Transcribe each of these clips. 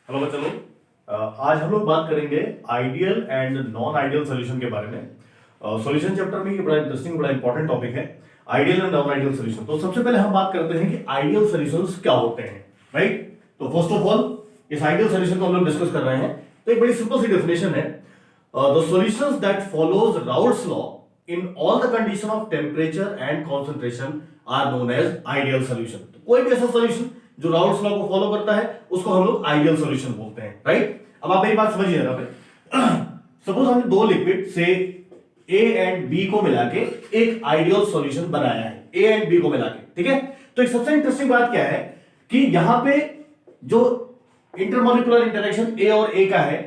Hello बच्चों, आज हम लोग बात करेंगे ideal and non ideal solution के बारे में। सॉल्यूशन चैप्टर में ये बड़ा इंटरेस्टिंग बड़ा इंपॉर्टेंट टॉपिक है, ideal and non ideal solution. तो सबसे पहले हम बात करते हैं कि आइडियल सॉल्यूशंस क्या होते हैं, राइट। तो फर्स्ट ऑफ ऑल इस आइडियल सॉल्यूशन को हम लोग डिस्कस कर रहे हैं। तो एक बड़ी सिंपल सी डेफिनेशन है, the solutions that follows Raoult's law in all the condition of temperature and concentration are known as ideal solution. तो कोई भी ऐसा सॉल्यूशन जो राउल्ट्स लॉ को फॉलो करता है उसको हम लोग आइडियल सॉल्यूशन बोलते हैं, राइट। अब आप मेरी बात समझिए जरा पे। सपोज हमने दो लिक्विड से ए एंड बी को मिला के एक आइडियल सॉल्यूशन बनाया है, ए एंड बी को मिला के, ठीक है। तो एक सबसे इंटरेस्टिंग बात क्या है कि यहां पे जो इंटरमोलिकुलर इंटरेक्शन ए और ए का है,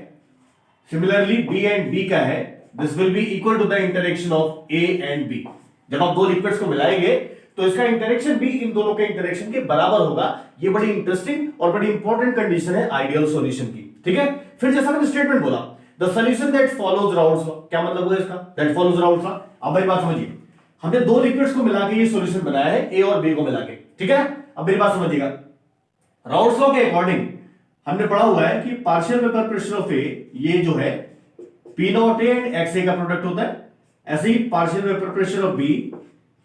सिमिलरली बी एंड बी का है, this will be equal to the interaction of A and B. जब आप दो लिक्विड्स को मिलाएंगे तो इसका इंटरेक्शन भी इन दोनों के इंटरेक्शन के बराबर होगा। ये बड़ी इंटरेस्टिंग और बड़ी इंपॉर्टेंट कंडीशन है आइडियल सॉल्यूशन की, ठीक है। फिर जैसा मैंने स्टेटमेंट बोला, the solution that follows Raoult's law, क्या मतलब हुआ इसका, दैट फॉलोज राउल्ट्स लॉ। अब मेरी बात समझिए, हमने दो लिक्विड्स को मिला के ये सॉल्यूशन बनाया है, ए और बी को मिला के, ठीक है। अब मेरी बात समझिएगा, राउल्ट्स लॉ के अकॉर्डिंग हमने पढ़ा हुआ है कि partial vapour pressure of A, ये जो है P not A and X A का प्रोडक्ट होता है। ऐसे ही partial vapour pressure of B,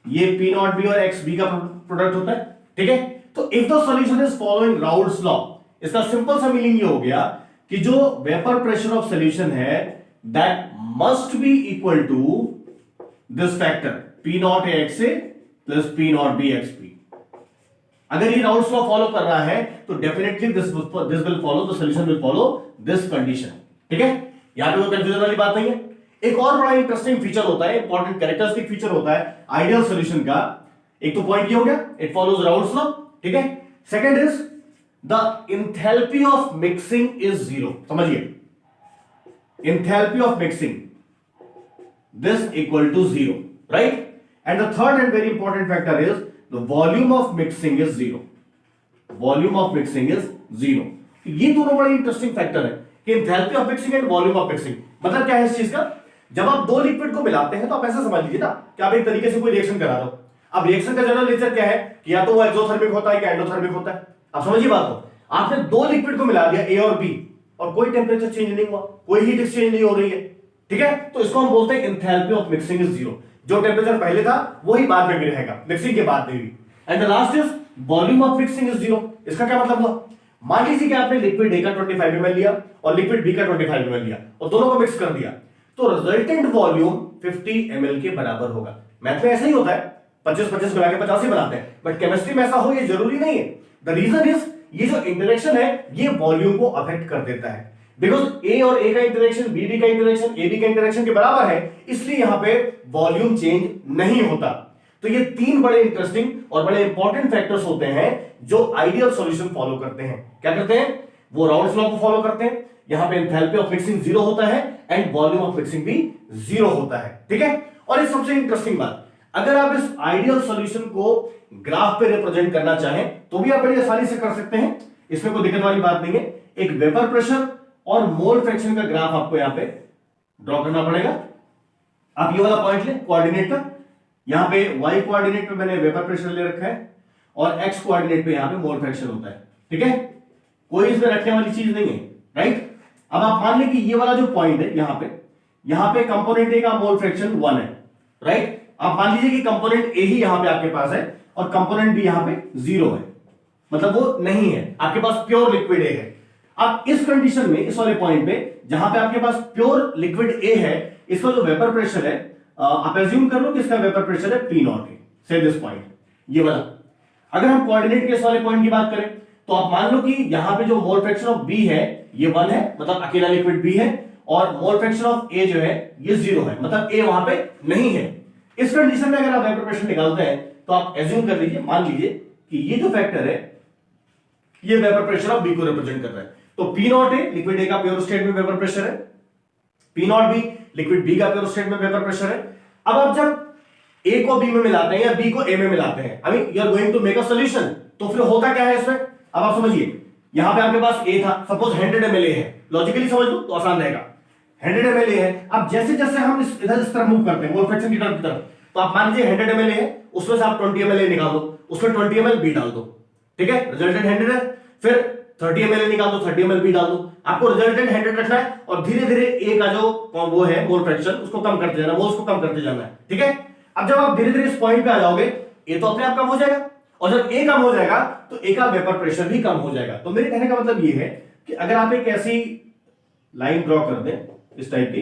ये पी नॉट बी और एक्स बी का प्रोडक्ट होता है, ठीक है। तो if the solution is following Raoult's law, इसका सिंपल सा मीनिंग ये हो गया कि जो वेपर प्रेशर ऑफ सॉल्यूशन है that must be equal to this factor P not A X A plus P not B X B. अगर ये राउल्ट्स लॉ फॉलो कर रहा है तो definitely this will follow, the solution will follow this condition, ठीक है। यहां पे कोई कंफ्यूजन वाली बात नहीं है। एक और बड़ा इंटरेस्टिंग फीचर होता है, इंपॉर्टेंट कैरेक्टरिस्टिक फीचर होता है आइडियल सॉल्यूशन का। एक तो पॉइंट ये हो गया, इट फॉलोज राउल्ट्स लॉ, ठीक है। Second is the enthalpy of mixing is zero. समझिए, enthalpy of mixing this equal to zero, right. And the third and very important factor is the volume of mixing is zero. Volume of mixing is zero. ये दोनों बड़े interesting factor है कि enthalpy of mixing and volume of mixing. मतलब क्या है इस चीज का, जब आप दो लिक्विड को मिलाते हैं तो आप ऐसा समझ लीजिए ना कि आप एक तरीके से कोई रिएक्शन करा रहे हो। अब रिएक्शन का जनरल नेचर क्या है कि या तो वो एक्सोथर्मिक होता है या एंडोथर्मिक होता है। आप समझिए बात को, आपने दो लिक्विड को मिला दिया ए और बी और कोई टेंपरेचर चेंज नहीं हुआ, कोई हीट एक्सचेंज नहीं हो रही है, ठीक है। तो इसको हम बोलते हैं enthalpy of mixing is zero. जो टेंपरेचर पहले था वही बाद में भी रहेगा, मिक्सिंग के बाद में भी। And the last is volume of mixing is zero. इसका क्या मतलब हुआ, मान लीजिए कि आपने लिक्विड ए का 25 ml लिया और लिक्विड बी का 25 ml लिया और दोनों को मिक्स कर दिया, तो रिजल्टेंट वॉल्यूम 50 ml के बराबर होगा। मैथ में ऐसा ही होता है, 25-25 मिला के 50 ही बनाते हैं, बट केमिस्ट्री में ऐसा हो ये जरूरी नहीं है। द रीजन इज ये जो इंटरेक्शन है ये वॉल्यूम को अफेक्ट कर देता है। बिकॉज ए और ए का इंटरेक्शन बी का इंटरेक्शन ए बी का इंटरेक्शन के बराबर है, इसलिए यहां पे वॉल्यूम चेंज नहीं होता। तो ये तीन बड़े इंटरेस्टिंग और बड़े इंपॉर्टेंट फैक्टर्स होते हैं जो आइडियल सॉल्यूशन फॉलो करते हैं। क्या करते हैं, वो राउल्ट्स लॉ को फॉलो करते हैं। यहां पे एंथैल्पी ऑफ मिक्सिंग जीरो होता है एंड वॉल्यूम ऑफ मिक्सिंग भी जीरो होता है, ठीक है। और ये सबसे इंटरेस्टिंग बात, अगर आप इस आइडियल सॉल्यूशन को ग्राफ पे रिप्रेजेंट करना चाहें तो भी आप बड़ी आसानी से कर सकते हैं, इसमें कोई दिक्कत वाली बात नहीं है। एक वेपर प्रेशर और मोल फ्रैक्शन का ग्राफ आपको यहां पे ड्रॉ करना पड़ेगा। आप ये वाला पॉइंट लें कोऑर्डिनेट का, यहां पे y कोऑर्डिनेट पे मैंने वेपर प्रेशर ले रखा है और x कोऑर्डिनेट पे यहां पे मोल फ्रैक्शन होता है, ठीक है। कोई इसमें रखने वाली चीज नहीं है, राइट। अब आप मान लें कि ये वाला जो पॉइंट है यहां पे कंपोनेंट ए का मोल फ्रैक्शन 1 है, राइट। आप मान लीजिए कि कंपोनेंट ए ही यहां पे आपके पास है और कंपोनेंट बी यहां पे 0 है, मतलब वो नहीं है, आपके पास प्योर लिक्विड ए है। अब इस कंडीशन में इस वाले पॉइंट पे जहां पे आपके पास प्योर लिक्विड ए है, इसका जो वेपर प्रेशर है, आप एज्यूम कर लो कि इसका वेपर प्रेशर है पी नॉट ए, से दिस पॉइंट ये वाला। अगर हम कोऑर्डिनेट के इस वाले पॉइंट की बात करें तो आप मान लो कि यहां पे जो मोल फ्रैक्शन ऑफ बी है ये 1 है, मतलब अकेला लिक्विड बी है, और मोल फ्रैक्शन ऑफ ए जो है ये 0 है, मतलब ए वहां पे नहीं है। इस कंडीशन में अगर आप वेपर प्रेशर निकालते हैं तो आप एज्यूम कर लीजिए, मान लीजिए कि ये जो फैक्टर है ये वेपर प्रेशर ऑफ बी को रिप्रेजेंट कर रहा है। तो P not A liquid A का प्योर स्टेट में वेपर प्रेशर है, P not B liquid B का प्योर स्टेट में वेपर प्रेशर है। अब आप जब ए को बी में मिलाते हैं या बी को ए में मिलाते हैं, I mean you are going to make a solution, तो फिर होता क्या है इसमें, अब आप समझिए। यहां पे आपके पास ए था, सपोज 100 ml है, लॉजिकली समझ लो तो आसान रहेगा। 100 ml है, अब जैसे जैसे हम इधर इस तरफ मूव करते हैं मोल फ्रैक्शन की तरफ, तो आप मान लीजिए 100 ml है, उसमें से आप 20 ml निकाल दो, उसमें 20 ml बी डाल दो, ठीक है, रिजल्टेंट 100 है। फिर 30 ml निकाल दो, 30 ml भी डाल दो, आपको रिजल्टेंट 100 रखना है और धीरे धीरे ए का जो वो है मोल फ्रैक्शन उसको कम करते जाना, मोल्स को कम करते जाना है, ठीक है। अब जब आप धीरे धीरे इस पॉइंट पे आ जाओगे ए तो अपने आप कम हो जाएगा और जब ए कम हो जाएगा तो ए का वेपर प्रेशर भी कम हो जाएगा। तो मेरे कहने का मतलब ये है कि अगर आप एक ऐसी लाइन ड्रॉ कर दें इस टाइप की,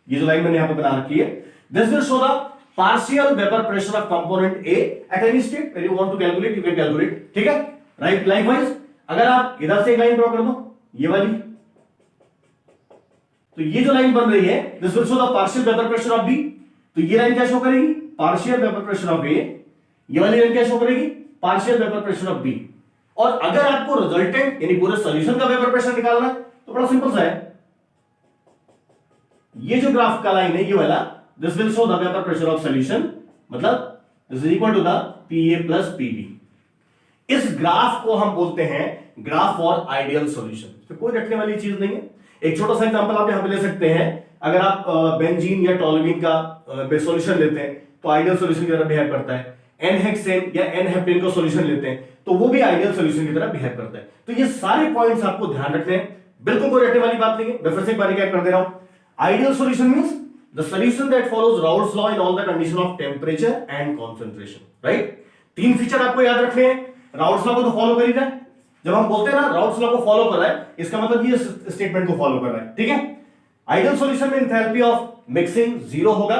ये जो लाइन मैंने यहां पे बना रखी है, this will show the partial vapour pressure of component A at any state when you want to calculate, you can calculate, ठीक है। राइट, लाइकवाइज अगर आप इधर से एक लाइन ड्रॉ कर दो ये वाली, तो ये जो लाइन बन रही है this will show the partial vapour pressure of B, तो ये लाइन क्या शो करेगी, partial vapour pressure of A, ये वाली लाइन क्या शो करेगी, partial vapour pressure of B. और अगर आपको रिजल्टेंट यानी पूरे सॉल्यूशन का वेपर प्रेशर निकालना है तो बड़ा सिंपल सा है, ये जो ग्राफ का लाइन है ये वाला, this will show the vapour pressure of solution, मतलब this is equal to the PA plus PB. इस ग्राफ को हम बोलते हैं ग्राफ फॉर आइडियल सॉल्यूशन, तो कोई रखने वाली चीज नहीं है। एक छोटा सा एग्जांपल आप यहां पे ले सकते हैं, अगर आप बेंजीन या टोलुइन का सॉल्यूशन लेते हैं तो आइडियल सॉल्यूशन की तरह बिहेव करता है, एन-हेक्सेन या एन-हेप्टेन का सॉल्यूशन लेते हैं तो वो भी आइडियल सॉल्यूशन की तरह बिहेव करता है। तो ये सारे पॉइंट्स आपको ध्यान रखने हैं, बिल्कुल कोई रटने वाली बात नहीं है। मैं फिर से एक बार रिकैप कर दे रहा हूं, ideal solution means the solution that follows Raoul's law in all the condition of temperature and concentration, right. तीन फीचर आपको याद रखने हैं, राउल्स लॉ को तो फॉलो कर ही रहा है, जब हम बोलते हैं ना राउल्स लॉ को फॉलो कर रहा है इसका मतलब ये स्टेटमेंट को फॉलो कर रहा है, ठीक है। आइडियल सॉल्यूशन में एंथैल्पी ऑफ मिक्सिंग जीरो होगा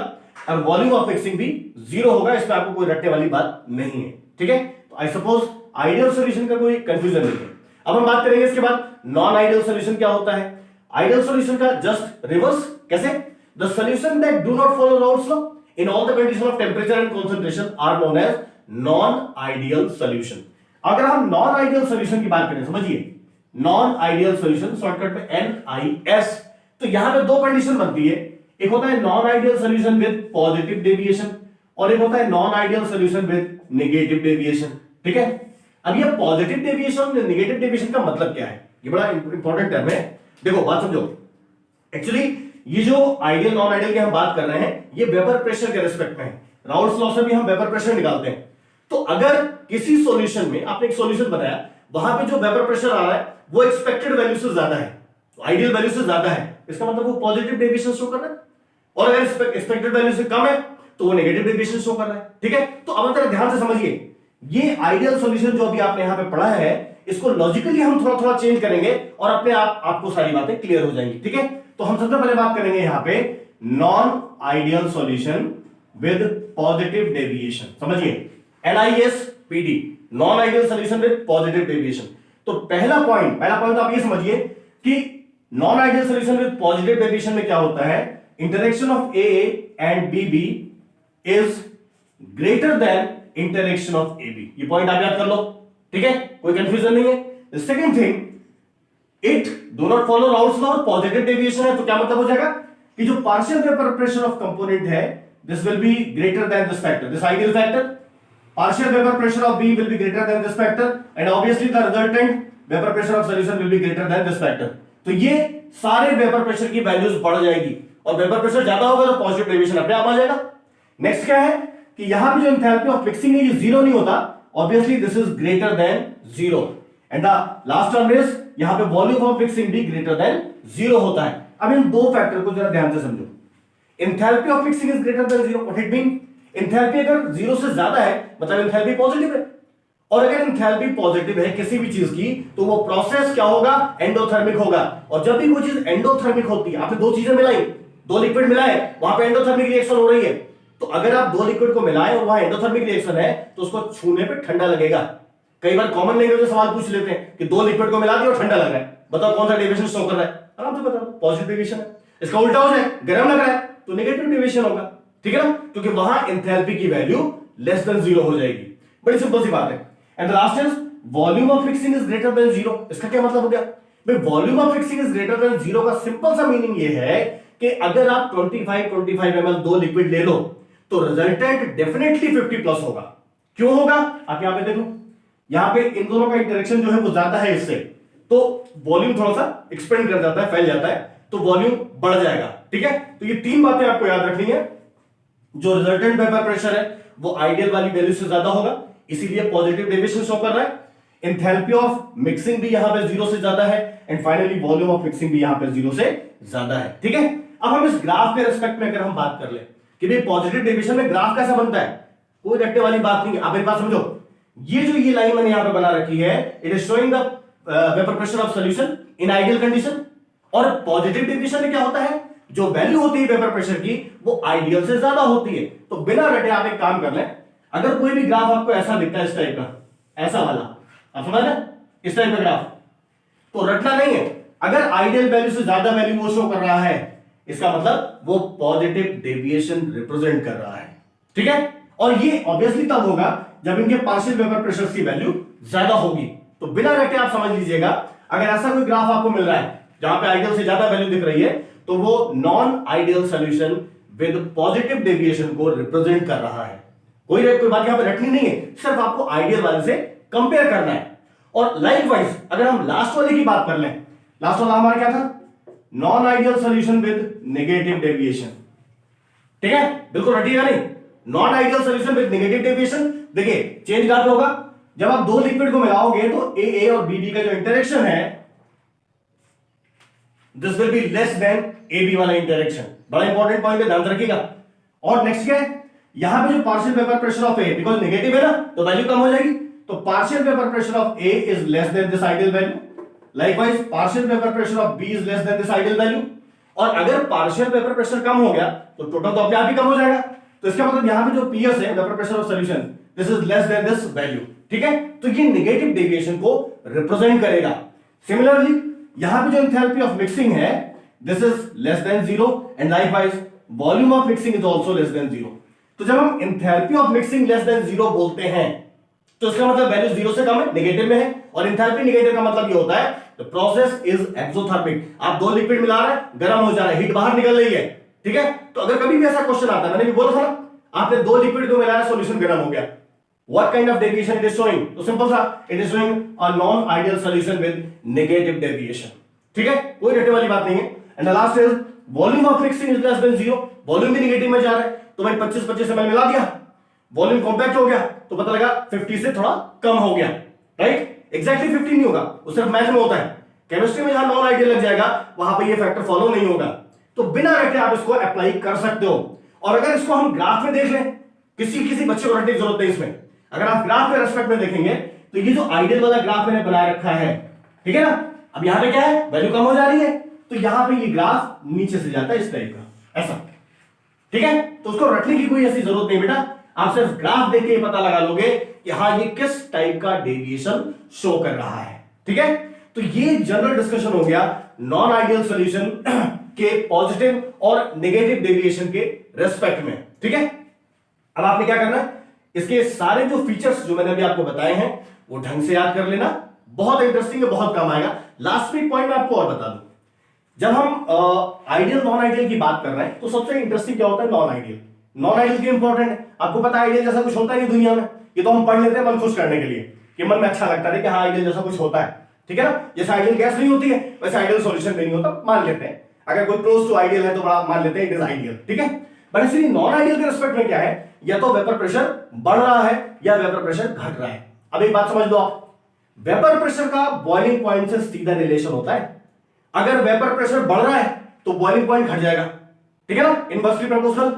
और वॉल्यूम ऑफ मिक्सिंग भी जीरो होगा, इसमें आपको कोई रटने वाली बात नहीं है, ठीक है। तो आई सपोज आइडियल सॉल्यूशन का कोई कंफ्यूजन नहीं है। अब हम बात करेंगे इसके बाद नॉन आइडियल सॉल्यूशन क्या होता है। आइडियल सॉल्यूशन का जस्ट रिवर्स, कैसे, the solution that do not follow Raoult's law in all the condition of temperature and concentration are known as non ideal solution. अगर हम नॉन आइडियल सॉल्यूशन की बात करें, समझिए नॉन आइडियल सॉल्यूशन शॉर्टकट में NIS, तो यहां पे दो कंडीशन बनती है, एक होता है non ideal solution with positive deviation और एक होता है non ideal solution with negative deviation, ठीक है। अब ये पॉजिटिव डेविएशन और नेगेटिव डेविएशन का मतलब क्या है, ये बड़ा इंपॉर्टेंट टर्म है। देखो बात समझो, एक्चुअली ये जो आइडियल नॉन आइडियल की हम बात कर रहे हैं ये वेपर प्रेशर के रिस्पेक्ट में है, राउल्स लॉ से भी हम वेपर प्रेशर निकालते हैं। तो अगर किसी सॉल्यूशन में आपने एक सॉल्यूशन बनाया, वहां पे जो वेपर प्रेशर आ रहा है वो एक्सपेक्टेड वैल्यू से ज्यादा है, आइडियल वैल्यू से ज्यादा है, इसका मतलब वो पॉजिटिव डेविएशन शो कर रहा है, और अगर एक्सपेक्टेड वैल्यू से कम है तो वो नेगेटिव डेविएशन शो कर रहा है, ठीक है। तो अब जरा ध्यान से समझिए, ये आइडियल सॉल्यूशन जो अभी आपने यहां पे पढ़ा है इसको लॉजिकली हम थोड़ा थोड़ा चेंज करेंगे और अपने आप आपको सारी बातें क्लियर हो जाएंगी, ठीक है। तो हम सबसे पहले बात करेंगे यहां पे non ideal solution with positive deviation, समझिए NISPD, non ideal solution with positive deviation. तो पहला पॉइंट आप ये समझिए कि non ideal solution with positive deviation में क्या होता है, interaction of AA and BB is greater than interaction of AB। ये पॉइंट आप याद कर लो, ठीक है, कोई कंफ्यूजन नहीं है। Second thing, it do not follow Raoult's law और पॉजिटिव डेविएशन है, तो क्या मतलब हो जाएगा कि जो partial vapour pressure of component है this will be greater than this factor, this ideal factor. Partial vapor pressure of B will be greater than this factor and obviously the resultant vapor pressure of solution will be greater than this factor। तो ये सारे vapour pressure की values बढ़ जाएगी और vapour pressure ज्यादा होगा तो पॉजिटिव डेविएशन अपने आप आ जाएगा। नेक्स्ट क्या है कि यहां पे जो एंथैल्पी ऑफ मिक्सिंग है ये जीरो नहीं होता, obviously this is greater than zero and the last term is यहां पे वॉल्यूम ऑफ मिक्सिंग भी ग्रेटर देन जीरो होता है। अब इन दो फैक्टर को जरा ध्यान से समझो, enthalpy of mixing is greater than zero, what it mean, enthalpy अगर जीरो से ज्यादा है मतलब एंथैल्पी पॉजिटिव है, और अगर एंथैल्पी पॉजिटिव है किसी भी चीज की तो वो प्रोसेस क्या होगा, एंडोथर्मिक होगा। और जब भी कोई चीज एंडोथर्मिक होती है, आपने दो चीजें मिलाई, दो लिक्विड मिलाए, वहां पे एंडोथर्मिक रिएक्शन हो रही है, तो अगर आप दो लिक्विड को मिलाएं और वहां एंडोथर्मिक रिएक्शन है तो उसको छूने पे ठंडा लगेगा। कई बार कॉमन लैंग्वेज में सवाल पूछ लेते हैं कि दो लिक्विड को मिला दिया और ठंडा लग रहा है, बताओ कौन सा डेविएशन शो कर रहा है, आराम से बताओ पॉजिटिव डेविएशन है। इसका उल्टा हो जाए, गर्म लग रहा है तो नेगेटिव डेविएशन होगा, ठीक है ना, क्योंकि वहां एंथैल्पी की वैल्यू लेस देन जीरो हो जाएगी। बड़ी सिंपल सी बात है। And the last is volume of mixing is greater than zero. इसका क्या मतलब हो गया भाई, volume of mixing is greater than zero का सिंपल सा मीनिंग ये है कि अगर आप 25 ml दो लिक्विड ले लो तो रिजल्टेंट डेफिनेटली 50 प्लस होगा। क्यों होगा, आप यहां पे देखो, यहां पे इन दोनों का इंटरेक्शन जो है वो ज्यादा है इससे, तो वॉल्यूम थोड़ा सा एक्सपेंड कर जाता है, फैल जाता है, तो वॉल्यूम बढ़ जाएगा, ठीक है। तो ये तीन बातें आपको याद रखनी है, जो रिजल्टेंट वेपर प्रेशर है वो आइडियल वाली वैल्यू से ज्यादा होगा, इसीलिए पॉजिटिव डेविएशन शो कर रहा है। एंथैल्पी ऑफ मिक्सिंग भी यहां पे 0 से ज्यादा है, and finally volume of mixing भी यहां पे 0 से ज्यादा है। ठीक है, अब हम इस ग्राफ के रिस्पेक्ट में अगर हम बात कर ले कि भाई पॉजिटिव डेविएशन में ग्राफ कैसा बनता है, कोई रटने वाली बात नहीं है। आप मेरी बात समझो, ये लाइन मैंने यहां पे बना रखी है, it is showing the vapour pressure of solution in ideal condition. और पॉजिटिव डेविएशन में क्या होता है, जो वैल्यू होती है वेपर प्रेशर की वो आइडियल से ज्यादा होती है। तो बिना रटे आप एक काम कर लें, अगर कोई भी ग्राफ आपको ऐसा दिखता है, इस टाइप का, ऐसा वाला, आप समझ रहे, इस टाइप का ग्राफ, तो रटना नहीं है। अगर आइडियल वैल्यू से ज्यादा वैल्यू वो शो कर रहा है, इसका मतलब वो पॉजिटिव डेविएशन रिप्रेजेंट कर रहा है। ठीक है, और ये ऑब्वियसली तब होगा जब इनके पार्शियल वेपर प्रेशर की वैल्यू ज्यादा होगी। तो बिना रटे आप समझ लीजिएगा, अगर ऐसा कोई ग्राफ आपको मिल रहा है जहां पे आइडियल से ज्यादा वैल्यू दिख रही है, तो वो non ideal solution with positive deviation को रिप्रेजेंट कर रहा है। कोई बात यहां पे रटनी नहीं है, सिर्फ आपको आइडियल वाले से कंपेयर करना है। और लाइकवाइज अगर हम लास्ट वाले की बात कर लें, लास्ट वाला हमारा क्या था, non ideal solution with negative deviation. ठीक है, बिल्कुल रटिएगा नहीं, non ideal solution with negative deviation. देखिए चेंज कहां पे होगा, जब आप दो लिक्विड को मिलाओगे तो ए और बी का जो इंटरेक्शन है, this will be less than A B वाला इंटरेक्शन। बड़ा इंपॉर्टेंट पॉइंट है, ध्यान रखिएगा। और नेक्स्ट क्या है, यहां पे जो partial vapour pressure of A, because negative है ना तो वैल्यू कम हो जाएगी, तो partial vapour pressure of A is less than this ideal value. Likewise partial vapour pressure of B is less than this ideal value. और अगर partial vapour pressure कम हो गया तो टोटल तो अपने आप ही कम हो जाएगा। तो इसका मतलब यहां पे जो पीएस है, vapour pressure of solution, this is less than this value. ठीक है, तो ये नेगेटिव डेविएशन को रिप्रेजेंट करेगा। सिमिलरली यहां पे जो एंथैल्पी ऑफ मिक्सिंग है, this is less then 0, and likewise volume of mixing is also less than 0। तो जब हम enthalpy of mixing less than 0 बोलते हैं तो इसका मतलब वैल्यू 0 से कम है, नेगेटिव में है। और एंथैल्पी नेगेटिव का मतलब ये होता है द प्रोसेस इज एक्सोथर्मिक। आप दो लिक्विड मिला रहे हैं, गर्म हो जा रहा है, हीट बाहर निकल रही है। ठीक है, तो अगर कभी भी ऐसा क्वेश्चन आता है, मैंने भी बोला था ना, आपने दो लिक्विड को मिलाया, सॉल्यूशन गर्म हो गया, what kind of deviation it is showing? तो सिंपल सा, it is showing a non-ideal solution with negative deviation. ठीक है, कोई रटने वाली बात नहीं है। And the last is volume of mixing is less than 0. Volume भी नेगेटिव में जा रहा है, तो भाई 25-25 ml मिला दिया, वॉल्यूम कॉम्पैक्ट हो गया, तो पता लगा 50 से थोड़ा कम हो गया, राइट? एग्जैक्टली 50 नहीं होगा, वो सिर्फ मैथ में होता है। केमिस्ट्री में जहां नॉन आइडियल लग जाएगा वहां पे ये फैक्टर फॉलो नहीं होगा। तो बिना रटे आप इसको अप्लाई कर सकते हो। और अगर इसको हम ग्राफ में देख लें, किसी बच्चे को रटने की जरूरत नहीं इसमें, अगर आप ग्राफ के रेस्पेक्ट में देखेंगे तो ये जो आइडियल वाला ग्राफ मैंने बना रखा है, ठीक है ना, अब यहां पे क्या है, वैल्यू कम हो जा रही है, तो यहां पे ये ग्राफ नीचे से जाता है इस टाइप का, ऐसा। ठीक है, तो उसको रटने की कोई ऐसी जरूरत नहीं बेटा, आप सिर्फ ग्राफ देख के पता लगा लोगे कि हाँ ये किस टाइप का डेविएशन शो कर रहा है। ठीक है, तो ये जनरल डिस्कशन हो गया नॉन आइडियल सॉल्यूशन के पॉजिटिव और नेगेटिव डेविएशन के रेस्पेक्ट में। ठीक है, अब आपने क्या करना है, इसके सारे जो फीचर्स जो मैंने अभी आपको बताए हैं वो ढंग से याद कर लेना, बहुत इंटरेस्टिंग है, बहुत काम आएगा। लास्ट वीक पॉइंट मैं आपको और बता दूं, जब हम आइडियल नॉन आइडियल की बात कर रहे हैं तो सबसे इंटरेस्टिंग क्या होता है, नॉन आइडियल। नॉन आइडियल क्यों इंपॉर्टेंट है, आपको पता है आइडियल जैसा कुछ होता नहीं दुनिया में, ये तो हम पढ़ लेते हैं मन खुश करने के लिए कि मन में अच्छा लगता है कि हाँ आइडियल जैसा कुछ होता है। ठीक है ना, जैसे आइडियल गैस नहीं होती है वैसे आइडियल सॉल्यूशन नहीं होता, मान लेते हैं। अगर कोई क्लोज टू आइडियल है तो बड़ा मान लेते हैं इट इज आइडियल। ठीक है, बट इसलिए नॉन आइडियल के रिस्पेक्ट में क्या है, या तो वेपर प्रेशर बढ़ रहा है या वेपर प्रेशर घट रहा है। अब एक बात समझ लो आप, वेपर प्रेशर का बॉइलिंग पॉइंट से सीधा रिलेशन होता है। अगर वेपर प्रेशर बढ़ रहा है तो बॉइलिंग पॉइंट घट जाएगा, ठीक है ना, इनवर्सली प्रोपोर्शनल।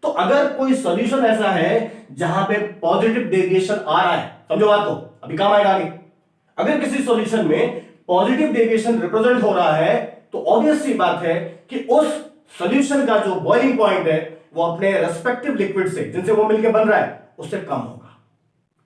तो अगर कोई सॉल्यूशन ऐसा है जहां पे पॉजिटिव डेविएशन आ रहा है, समझो बात, तो अभी काम आएगा आगे। अगर किसी सॉल्यूशन में पॉजिटिव डेविएशन रिप्रेजेंट हो रहा है तो ऑब्वियस सी बात है कि उस सॉल्यूशन का जो बॉइलिंग पॉइंट है वो अपने रेस्पेक्टिव लिक्विड से, जिनसे वो मिलकर बन रहा है, उससे कम होगा।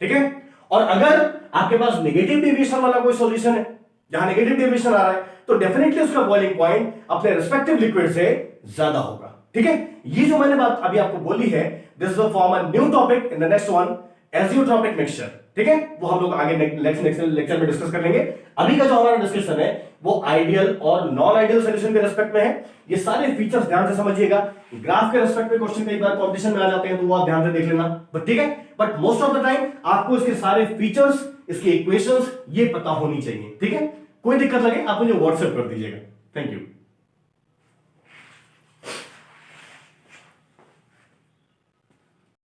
ठीक है, और अगर आपके पास नेगेटिव डेविएशन वाला कोई सॉल्यूशन है जहां नेगेटिव डेविएशन आ रहा है तो डेफिनेटली उसका बॉइलिंग पॉइंट अपने रेस्पेक्टिव लिक्विड से ज्यादा होगा। ठीक है, ये जो मैंने बात अभी आपको बोली है, this will form a new topic in the next one, azeotropic mixture. ठीक है, वो हम लोग आगे नेक्स्ट लेक्चर में डिस्कस कर लेंगे। अभी का जो हमारा डिस्कशन है वो आइडियल और नॉन आइडियल सॉल्यूशन के रेस्पेक्ट में है। ये सारे फीचर्स ध्यान से समझिएगा। ग्राफ के रेस्पेक्ट में क्वेश्चन कई बार कॉम्पिटिशन में आ जाते हैं तो वो आप ध्यान से देख लेना, बट ठीक है, but most of the time आपको इसके सारे फीचर्स, इसके इक्वेशंस ये पता होनी चाहिए। ठीक है, कोई दिक्कत लगे आप मुझे व्हाट्सएप कर दीजिएगा। Thank you.